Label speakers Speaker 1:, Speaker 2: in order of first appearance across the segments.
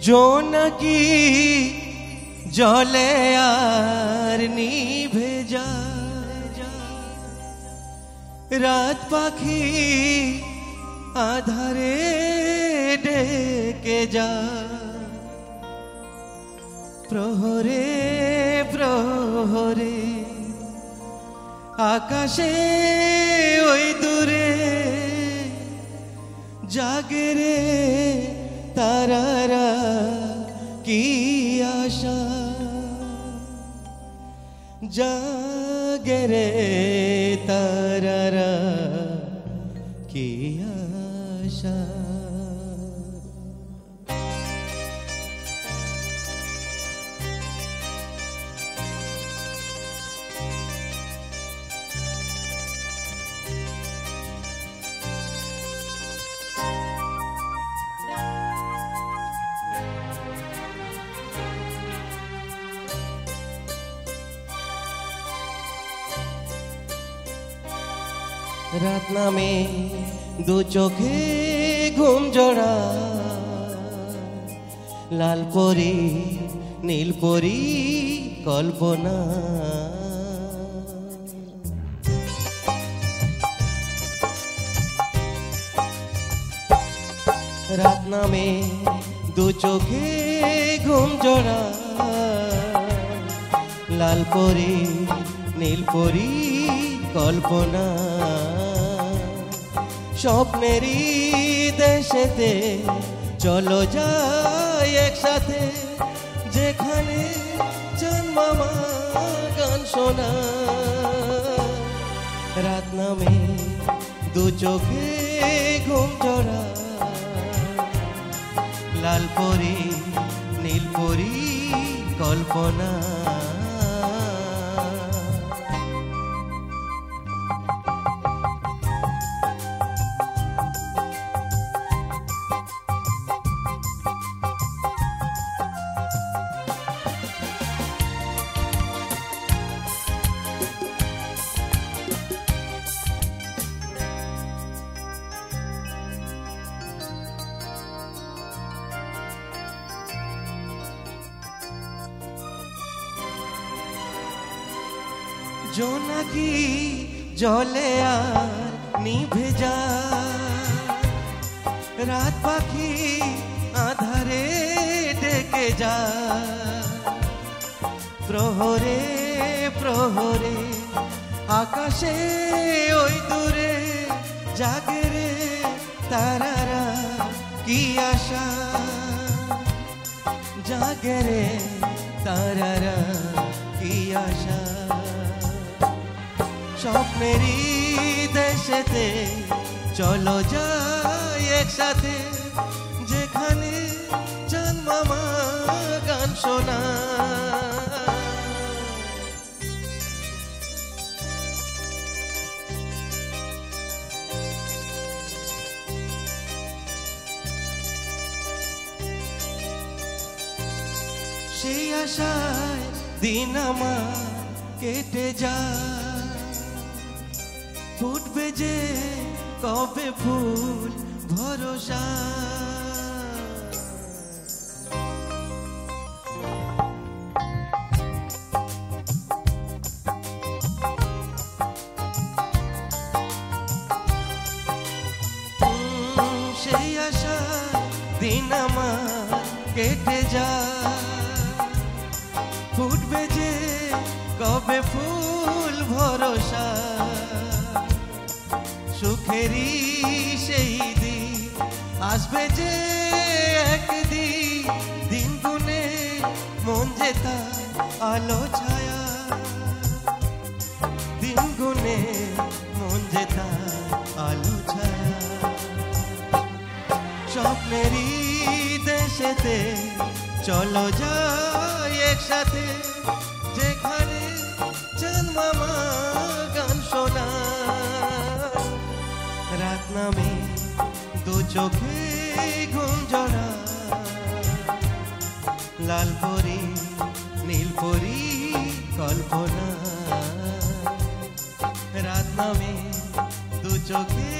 Speaker 1: জোনাকি জলে আর নিভে যায়, রাত পাখি আধারে ডেকে যায়, প্রহরে প্রহরে আকাশে ওই দূরে জাগে রে তারারা কি আশা, জাগে রে তারারা কি আশা। রাত নামে দু চোখে ঘুম জোড়া, লাল পরি নীল পরি কল্পনা, রাত নামে দু চোখে ঘুম জোড়া, লাল পরি নীল পরি কল্পনা, স্বপ্নেরই দেশেতে চলো যাই একসাথে, যেখানে চাঁদ মামা গান শোনা। রাত নামে দু চোখে ঘুম জোড়া, লাল পরি নীল পরি কল্পনা, জোনাকি জলে আর নিভে যায়, রাত পাখি আধারে ডেকে যায়, প্রহরে প্রহরে আকাশে ওই দূরে জাগে রে তারারা কি আশা, জাগে রে তারারা কি আশা। স্বপ্নেরই দেশেতে চলো যাই একসাথে, যেখানে চাঁদ মামা গান শোনা। সেই আশায় দিন আমার কেটে যায়, ফুটবে যে কবে ফুল ভরসা, সেই আশা দিন আমার কেটে যায়, ফুটবে যে কবে ফুল ভরসা, সুখেরই সেই দিন আসবে যে একদিন, দিন গুনে মন যে তার আলো ছায়া, দিন গুনে মন যে তার আলো ছায়া। স্বপ্নেরই দেশেতে চলো যাই একসাথে, যেখানে চাঁদ মামা গান শোনা। রাত নামে দু চোখে ঘুম জোড়া, লাল পরি নীল পরি কল্পনা, রাত নামে দু চোখে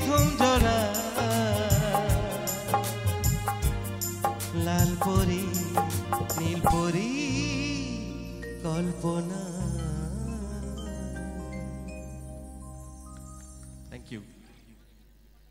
Speaker 1: ঘুম জোড়া, লাল পরি নীল পরি কল্পনা। Thank you.